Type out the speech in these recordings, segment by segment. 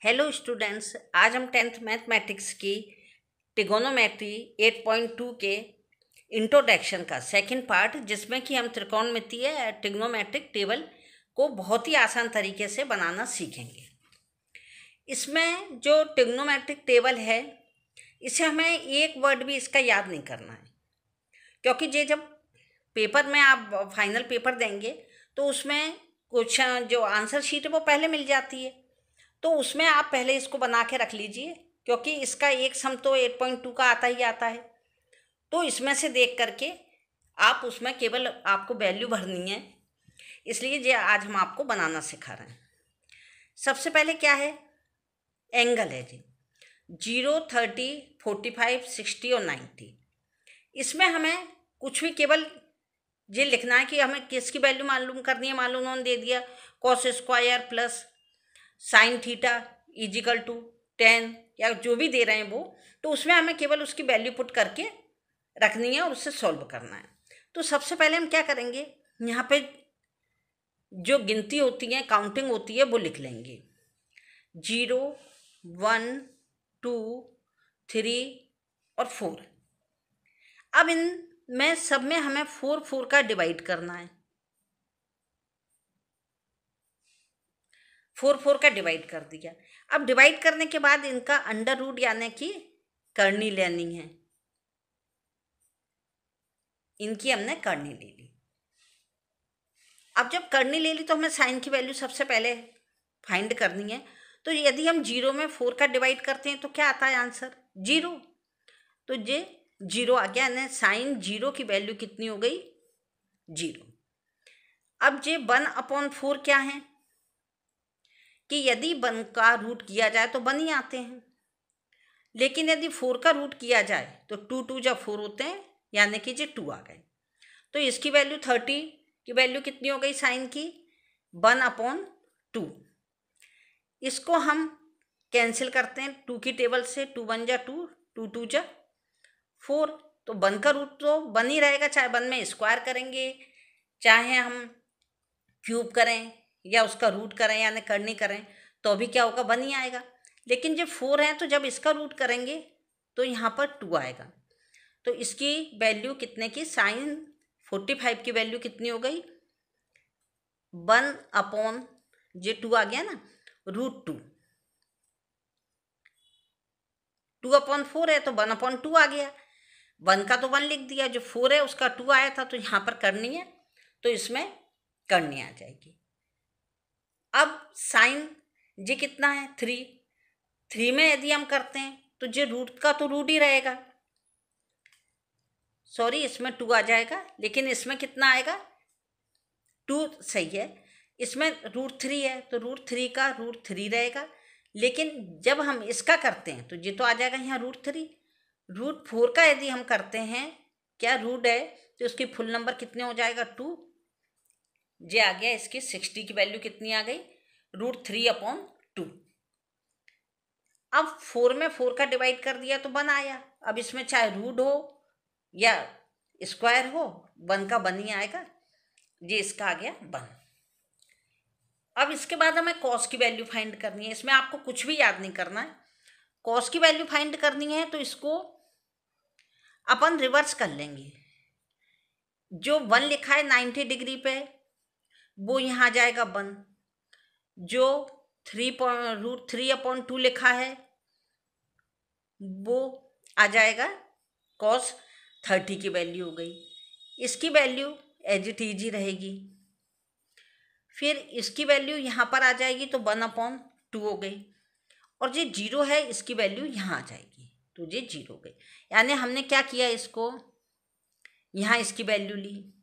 Hello students, आज हम tenth mathematics की ट्रिगोनोमेट्री 8.2 के इंट्रोडक्शन का सेकंड पार्ट, जिसमें कि हम त्रिकोणमितीय ट्रिग्नोमेट्रिक टेबल को बहुत ही आसान तरीके से बनाना सीखेंगे। इसमें जो ट्रिग्नोमेट्रिक टेबल है, इसे हमें एक वर्ड भी इसका याद नहीं करना है, क्योंकि ये जब पेपर में आप फाइनल पेपर देंगे तो उसमें कुछ जो आंसर शीट है वो पहले मिल जाती है, तो उसमें आप पहले इसको बना के रख लीजिए, क्योंकि इसका एक सम तो 8.2 का आता ही आता है। तो इसमें से देख करके आप उसमें केवल आपको वैल्यू भरनी है, इसलिए ये आज हम आपको बनाना सिखा रहे हैं। सबसे पहले क्या है, एंगल है जी 0, 30, 45, 60 और 90। इसमें हमें कुछ भी केवल ये लिखना है कि हमें किसकी वैल्यू मालूम करनी है। मालूम उन्होंने दे दिया cos square plus sine theta equal to 10 या जो भी दे रहे हैं वो, तो उसमें हमें केवल उसकी वैल्यू पुट करके रखनी है और उससे सॉल्व करना है। तो सबसे पहले हम क्या करेंगे, यहाँ पे जो गिनती होती है, काउंटिंग होती है, वो लिख लेंगे 0, 1, 2, 3 और 4। अब इनमें सब में हमें 4 का डिवाइड करना है। 4 का डिवाइड कर दिया। अब डिवाइड करने के बाद इनका अंडर रूट यानी कि करनी लेनी है। इनकी हमने करनी ले ली। अब जब करनी ले ली तो हमें साइन की वैल्यू सबसे पहले फाइंड करनी है। तो यदि हम 0 में 4 का डिवाइड करते हैं तो क्या आता है आंसर 0। तो ये 0 आ गया, यानी साइन 0 की वैल्यू कितनी हो गई 0। अब ये 1/4 क्या है कि यदि 1 का रूट किया जाए तो 1 ही आते हैं, लेकिन यदि 4 का रूट किया जाए तो 2 2 जब 4 होते हैं, यानी कि ये 2 आ गए। तो इसकी वैल्यू 30 की वैल्यू कितनी हो गई साइन की 1/2। इसको हम कैंसिल करते हैं 2 की टेबल से, 2 1 जा 2, 2 2 जा 4। तो 1 का रूट तो 1 ही रहेगा, चाहे 1 में स्क्वायर करेंगे, चाहे हम क्यूब करें या उसका रूट करें यानी करनी करें, तो भी क्या होगा 1 ही आएगा। लेकिन जब 4 है तो जब इसका रूट करेंगे तो यहाँ पर 2 आएगा। तो इसकी वैल्यू कितने की, साइन 45 की वैल्यू कितनी हो गई 1/2 आ गया ना, √2। 2/4 है तो 1/2 आ गया। 1 का तो 1 लिख दिया, जो 4 है उसका 2 आया था, तो यहाँ पर करनी है तो इसमें करनी आ जाएगी। अब साइन जी कितना है 3 में यदि हम करते हैं तो जे रूट का तो रूट ही रहेगा, सॉरी इसमें 2 आ जाएगा, लेकिन इसमें कितना आएगा 2 सही है। इसमें √3 है तो √3 का √3 रहेगा, लेकिन जब हम इसका करते हैं तो ये तो आ जाएगा यहाँ √3। √4 का यदि हम करते हैं, क्या रूट है तो उसकी फुल नंबर कितने हो जाएगा 2। ये आ गया, इसकी 60 की वैल्यू कितनी आ गई √3/2। अब 4 में 4 का डिवाइड कर दिया तो 1 आया। अब इसमें चाहे रूट हो या स्क्वायर हो, 1 का 1 ही आएगा। ये इसका आ गया 1। अब इसके बाद हमें कॉस की वैल्यू फाइंड करनी है। इसमें आपको कुछ भी याद नहीं करना है, कॉस की वैल्यू फाइंड करनी है तो इसको अपन रिवर्स कर लेंगे। जो 1 लिखा है 90 डिग्री पे वो यहाँ आ जाएगा 1। जो √3/2 लिखा है वो आ जाएगा cos 30 की वैल्यू हो गई। इसकी वैल्यू एज इट इज ही रहेगी। फिर इसकी वैल्यू यहाँ पर आ जाएगी तो 1/2 हो गई, और ये 0 है इसकी वैल्यू यहाँ आ जाएगी तो ये 0 हो गई। यानी हमने क्या किया, इसको यहाँ इसकी वैल्यू ली,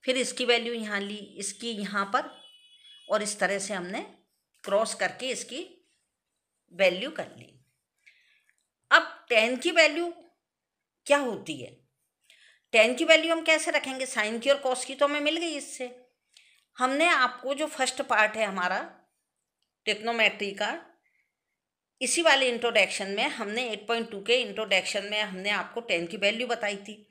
फिर इसकी वैल्यू यहाँ ली, इसकी यहाँ पर, और इस तरह से हमने क्रॉस करके इसकी वैल्यू कर ली। अब 10 की वैल्यू क्या होती है, 10 की वैल्यू हम कैसे रखेंगे, साइन की और कॉस की तो हमें मिल गई। इससे हमने आपको जो फर्स्ट पार्ट है हमारा ट्रिग्नोमेट्री का, इसी वाले इंट्रोडक्शन में हमने 8.2 के इंट्रोडक्शन में हमने आपको 10 की वैल्यू बताई थी,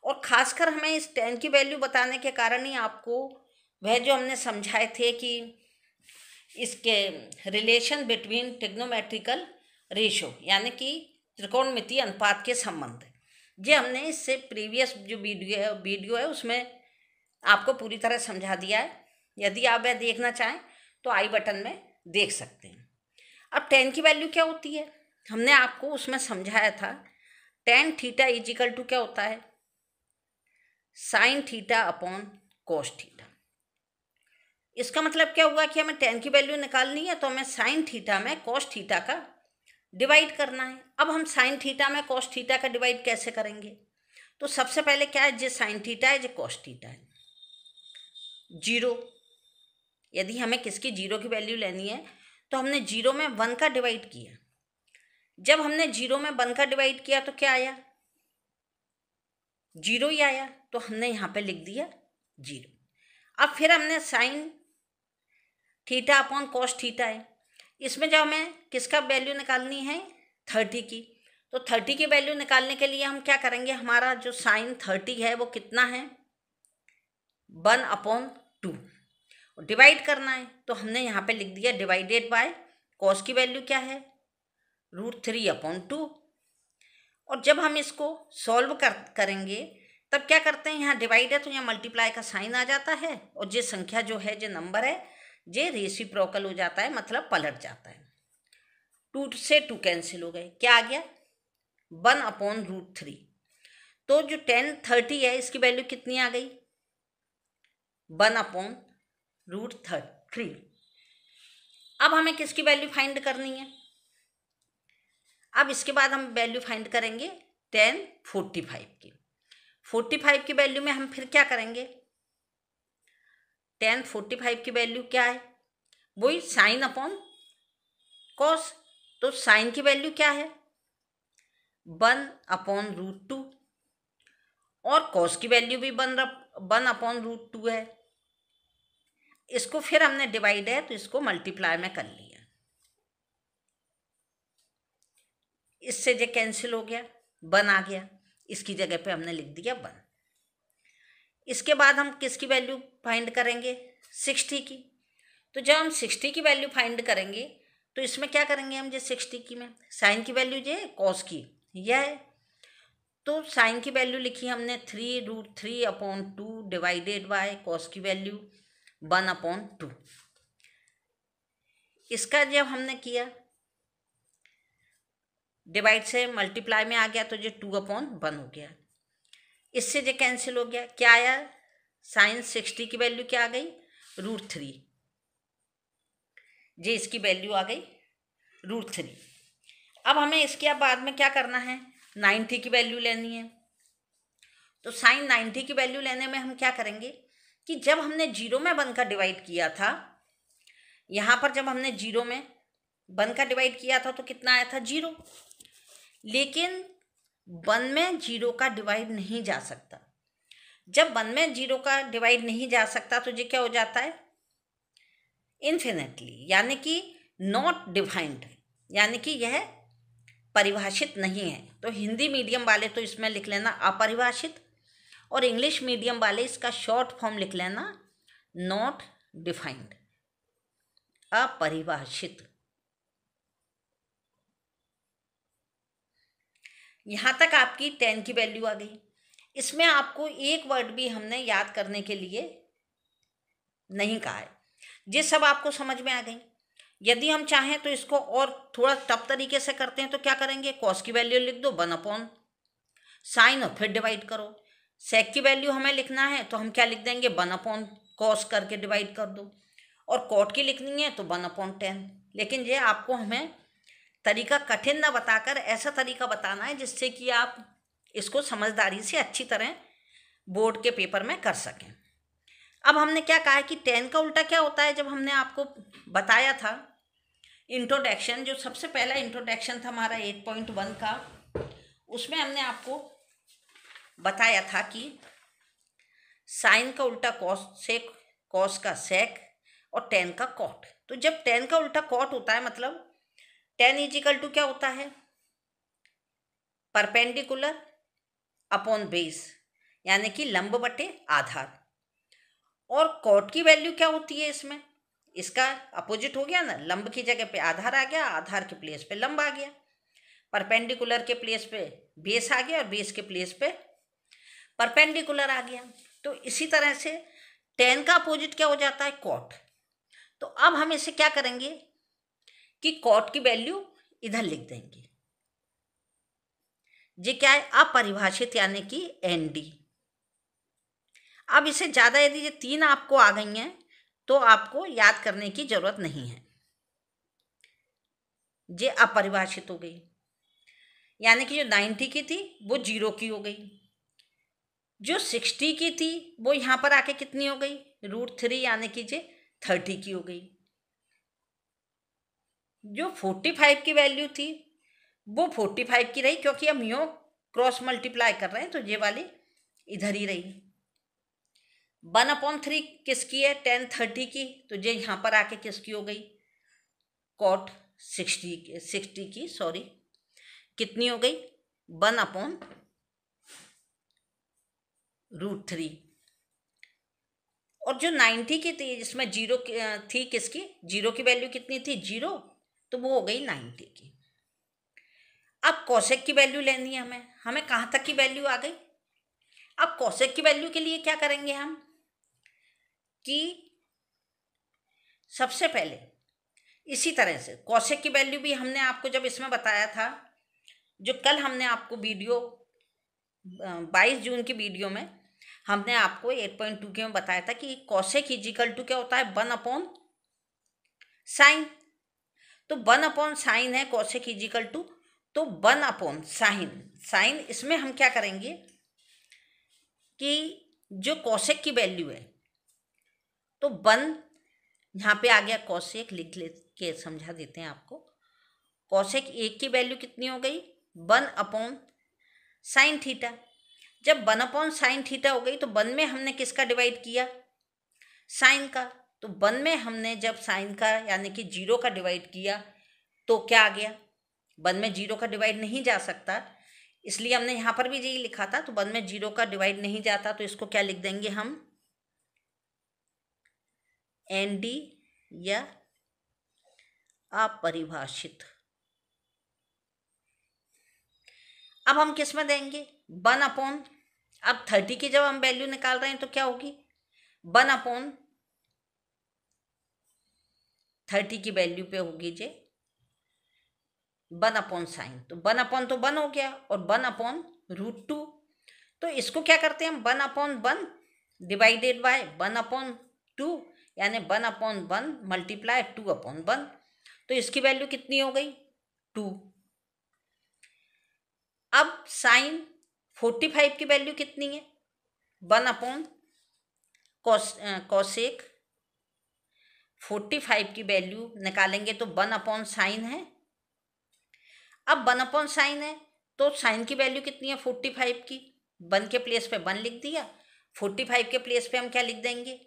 और ख़ासकर हमें इस 10 की वैल्यू बताने के कारण ही आपको वह जो हमने समझाए थे कि इसके रिलेशन बिटवीन ट्रिग्नोमेट्रिकल रेशो यानी कि त्रिकोणमितीय अनुपात के संबंध, ये हमने इससे प्रीवियस जो वीडियो है उसमें आपको पूरी तरह समझा दिया है। यदि आप वह देखना चाहें तो आई बटन में देख सकते हैं। अब टेन की वैल्यू क्या होती है, हमने आपको उसमें समझाया था टेन थीटा इजिकल टू क्या होता है, sine theta upon cos theta. इसका मतलब क्या हुआ कि हमें टेन की वैल्यू निकालनी है तो हमें साइन थीटा में कोस थीटा का डिवाइड करना है। अब हम साइन थीटा में कोस थीटा का डिवाइड कैसे करेंगे, तो सबसे पहले क्या है, जो साइन थीटा है जो कोस थीटा है, जीरो। यदि हमें किसकी जीरो की वैल्यू लेनी है तो हमने जीरो में वन का डिवाइड किया। जब हमने जीरो में वन का डिवाइड किया तो क्या आया, जीरो ही आया, तो हमने यहाँ पे लिख दिया जीरो। अब फिर हमने sine theta upon cos theta है, इसमें जब हमें किसका वैल्यू निकालनी है, 30 की, तो 30 की वैल्यू निकालने के लिए हम क्या करेंगे, हमारा जो साइन 30 है वो कितना है, 1/2, डिवाइड करना है तो हमने यहाँ पे लिख दिया डिवाइडेड बाय कॉस की वैल्यू क्या है, √3/2। और जब हम इसको सॉल्व करेंगे तब क्या करते हैं, यहाँ डिवाइड है तो यहाँ मल्टीप्लाई का साइन आ जाता है, और ये संख्या जो है, जो नंबर है, ये रेसिप्रोकल हो जाता है, मतलब पलट जाता है। 2 से 2 कैंसिल हो गए, क्या आ गया, 1/√3। तो जो 1030 है इसकी वैल्यू कितनी आ गई, 1/√3। अब हमें किसकी वैल्यू फाइंड करनी है, अब इसके बाद हम वैल्यू फाइंड करेंगे 1045 की। 45 की वैल्यू में हम फिर क्या करेंगे, 1045 की वैल्यू क्या है, वही साइन अपॉन कॉस। तो साइन की वैल्यू क्या है, 1/√2, और कॉस की वैल्यू भी 1/√2 है। इसको फिर हमने डिवाइड है तो इसको मल्टीप्लाई में कर लिया, इससे जो कैंसिल हो गया, 1 आ गया, इसकी जगह पे हमने लिख दिया 1। इसके बाद हम किसकी वैल्यू फाइंड करेंगे, 60 की। तो जब हम 60 की वैल्यू फाइंड करेंगे तो इसमें क्या करेंगे हम, जो 60 की में साइन की वैल्यू जो है कॉस की यह है, तो साइन की वैल्यू लिखी हमने 3√3/2 डिवाइडेड बाय कॉस की वैल्यू 1/2। इसका जब हमने किया डिवाइड से मल्टीप्लाई में आ गया तो जो 2/1 हो गया, इससे जो कैंसिल हो गया, क्या आया, साइन 60 की वैल्यू क्या आ गई, √3, जे इसकी वैल्यू आ गई √3। अब हमें इसके बाद में क्या करना है, 90 की वैल्यू लेनी है। तो साइन 90 की वैल्यू लेने में हम क्या करेंगे कि जब हमने जीरो में 1 का डिवाइड किया था, यहाँ पर जब हमने जीरो में 1 का डिवाइड किया था तो कितना आया था, 0। लेकिन 1 में 0 का डिवाइड नहीं जा सकता। जब 1 में 0 का डिवाइड नहीं जा सकता तो ये क्या हो जाता है, इन्फिनेटली, यानी कि नॉट डिफाइंड, यानी कि यह परिभाषित नहीं है। तो हिंदी मीडियम वाले तो इसमें लिख लेना अपरिभाषित, और इंग्लिश मीडियम वाले इसका शॉर्ट फॉर्म लिख लेना नॉट डिफाइंड, अपरिभाषित। यहाँ तक आपकी 10 की वैल्यू आ गई। इसमें आपको एक वर्ड भी हमने याद करने के लिए नहीं कहा है, ये सब आपको समझ में आ गई। यदि हम चाहें तो इसको और थोड़ा टफ तरीके से करते हैं तो क्या करेंगे, कॉस की वैल्यू लिख दो 1/sin और फिर डिवाइड करो। सेक की वैल्यू हमें लिखना है तो हम क्या लिख देंगे, 1/cos करके डिवाइड कर दो, और कॉट की लिखनी है तो 1/10। लेकिन ये आपको हमें तरीका कठिन ना बताकर ऐसा तरीका बताना है जिससे कि आप इसको समझदारी से अच्छी तरह बोर्ड के पेपर में कर सकें। अब हमने क्या कहा है कि 10 का उल्टा क्या होता है, जब हमने आपको बताया था इंट्रोडक्शन, जो सबसे पहला इंट्रोडक्शन था हमारा 8.1 का, उसमें हमने आपको बताया था कि साइन का उल्टा कॉस, सेक, कॉस का सेक, और 10 का कॉट। तो जब 10 का उल्टा कॉट होता है मतलब 10 इजिकल टू क्या होता है, परपेंडिकुलर अपॉन बेस, यानी कि लंब बटे आधार। और कॉट की वैल्यू क्या होती है इसमें, इसका अपोजिट हो गया ना, लंब की जगह पे आधार आ गया, आधार के प्लेस पे लंब आ गया, परपेंडिकुलर के प्लेस पे बेस आ गया और बेस के प्लेस पे परपेंडिकुलर आ गया। तो इसी तरह से tan का अपोजिट क्या हो जाता है, cot। तो अब हम इसे क्या करेंगे कि cot की वैल्यू इधर लिख देंगे। ये क्या है, अपरिभाषित यानी कि ND। अब इसे ज़्यादा यदि ये 3 आपको आ गई हैं तो आपको याद करने की जरूरत नहीं है, ये अपरिभाषित हो गई। यानी कि जो 90 की थी वो 0 की हो गई, जो 60 की थी वो यहाँ पर आके कितनी हो गई, √3 यानी कि ये 30 की हो गई। जो 45 की वैल्यू थी वो 45 की रही, क्योंकि हम यूँ क्रॉस मल्टीप्लाई कर रहे हैं तो ये वाली इधर ही रही। 1/3 किसकी है, tan 30 की, तो ये यहाँ पर आके किसकी हो गई, cot 60 की, सॉरी कितनी हो गई, 1/√3। और जो 90 की थी जिसमें 0 थी, किसकी 0 की वैल्यू कितनी थी, 0, तो वो हो गई 90 की। अब कोसेक की वैल्यू लेनी है हमें कहाँ तक की वैल्यू आ गई। अब कोसेक की वैल्यू के लिए क्या करेंगे हम कि सबसे पहले इसी तरह से कोसेक की वैल्यू भी हमने आपको जब इसमें बताया था, जो कल हमने आपको वीडियो 22 जून की वीडियो में हमने आपको 8.2 के में बताया था कि कोसेक इजिकल टू क्या होता है, 1/sin। तो 1/sin है कोसेक इजिकल टू, तो 1/sin। इसमें हम क्या करेंगे कि जो कोसेक की वैल्यू है, तो 1 यहाँ पे आ गया, कोसेक लिख ले के समझा देते हैं आपको। कोसेक 1 की वैल्यू कितनी हो गई, 1/sin थीटा। जब 1/sin थीटा हो गई तो 1 में हमने किसका डिवाइड किया, साइन का। तो 1 में हमने जब साइन का यानी कि 0 का डिवाइड किया तो क्या आ गया, 1 में 0 का डिवाइड नहीं जा सकता, इसलिए हमने यहाँ पर भी यही लिखा था। तो 1 में 0 का डिवाइड नहीं जाता, तो इसको क्या लिख देंगे हम, ND या अपरिभाषित। अब हम किस में देंगे, 1/, अब 30 की जब हम वैल्यू निकाल रहे हैं तो क्या होगी, 1/30 की वैल्यू पे होगी जे 1/sin। तो 1/, तो 1 हो गया, और 1/√2। तो इसको क्या करते हैं हम, 1/1 डिवाइडेड बाय 1/2, यानी 1/1 मल्टीप्लाई 2/1। तो इसकी वैल्यू कितनी हो गई, 2। अब साइन 45 की वैल्यू कितनी है, 1/कोसेक 45 की वैल्यू निकालेंगे तो 1/sin है। अब 1/sin है तो साइन की वैल्यू कितनी है, 45 की, 1 के प्लेस पे 1 लिख दिया, 45 के प्लेस पे हम क्या लिख देंगे,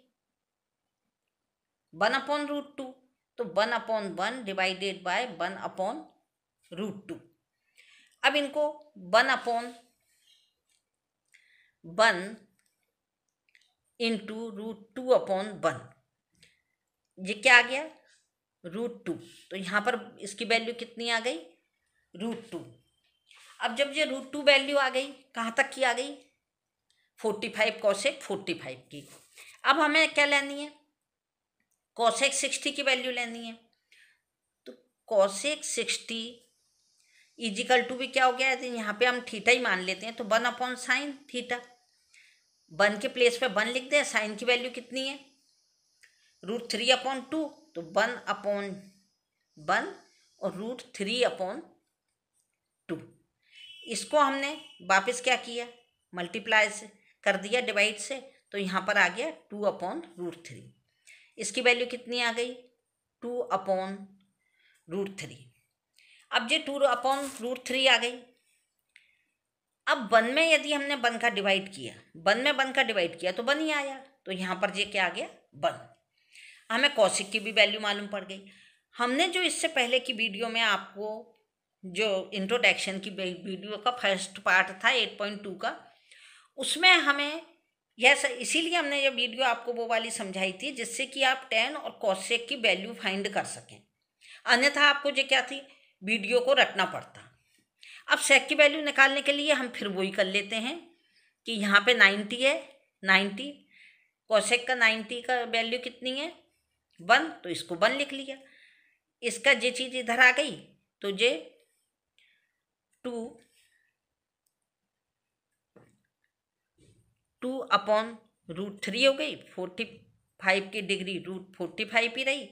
1/√2। तो 1/1 डिवाइडेड बाय 1/√2। अब इनको 1/1 इंटू √2/1, ये क्या आ गया, √2। तो यहाँ पर इसकी वैल्यू कितनी आ गई, √2। अब जब ये √2 वैल्यू आ गई, कहाँ तक की आ गई, 45 कोसेक 45 की। अब हमें क्या लेनी है, कोसेक 60 की वैल्यू लेनी है। तो कोसेक 60 इजिकल टू भी क्या हो गया है, तो यहाँ पे हम थीटा ही मान लेते हैं, तो 1/sin थीटा। 1 के प्लेस पे 1 लिख दे, साइन की वैल्यू कितनी है, √3/2। तो 1/1 और √3/2। इसको हमने वापस क्या किया, मल्टीप्लाई से कर दिया डिवाइड से, तो यहाँ पर आ गया 2/√3। इसकी वैल्यू कितनी आ गई, 2/√3। अब ये 2/√3 आ गई। अब 1 में यदि हमने 1 का डिवाइड किया, 1 में 1 का डिवाइड किया तो 1 ही आया, तो यहाँ पर ये क्या आ गया, 1। हमें कौशिक की भी वैल्यू मालूम पड़ गई। हमने जो इससे पहले की वीडियो में आपको जो इंट्रोडक्शन की वीडियो का फर्स्ट पार्ट था 8.2 का, उसमें हमें यस, इसीलिए हमने ये वीडियो आपको वो वाली समझाई थी जिससे कि आप tan और cosec की वैल्यू फाइंड कर सकें, अन्यथा आपको जो क्या थी वीडियो को रटना पड़ता। अब sec की वैल्यू निकालने के लिए हम फिर वही कर लेते हैं कि यहाँ पे 90 है, 90 cosec का 90 का वैल्यू कितनी है 1, तो इसको 1 लिख लिया। इसका ये चीज़ इधर आ गई तो ये 2/√3 हो गई। 45 की डिग्री √45 ही रही,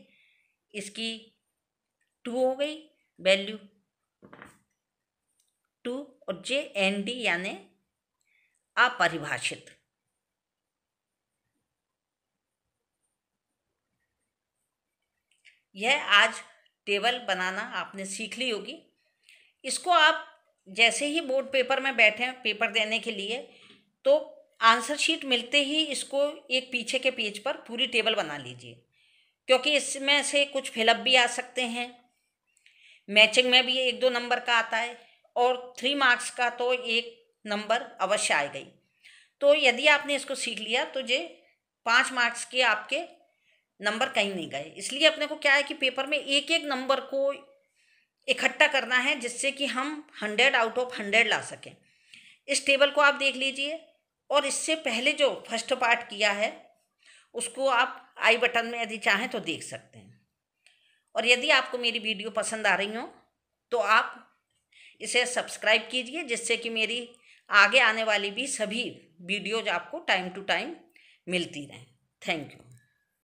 इसकी 2 हो गई वैल्यू 2, और जे ND यानी अपरिभाषित। यह आज टेबल बनाना आपने सीख ली होगी। इसको आप जैसे ही बोर्ड पेपर में बैठे पेपर देने के लिए, तो आंसर शीट मिलते ही इसको एक पीछे के पेज पर पूरी टेबल बना लीजिए, क्योंकि इसमें से कुछ फिलअप भी आ सकते हैं, मैचिंग में भी 1-2 नंबर का आता है, और 3 मार्क्स का तो 1 नंबर अवश्य आएगा ही। तो यदि आपने इसको सीख लिया तो ये 5 मार्क्स के आपके नंबर कहीं नहीं गए। इसलिए अपने को क्या है कि पेपर में एक एक नंबर को इकट्ठा करना है जिससे कि हम 100 आउट ऑफ 100 ला सकें। इस टेबल को आप देख लीजिए, और इससे पहले जो फर्स्ट पार्ट किया है उसको आप आई बटन में यदि चाहें तो देख सकते हैं। और यदि आपको मेरी वीडियो पसंद आ रही हो तो आप इसे सब्सक्राइब कीजिए, जिससे कि मेरी आगे आने वाली भी सभी वीडियोज आपको टाइम टू टाइम मिलती रहें। Thank you.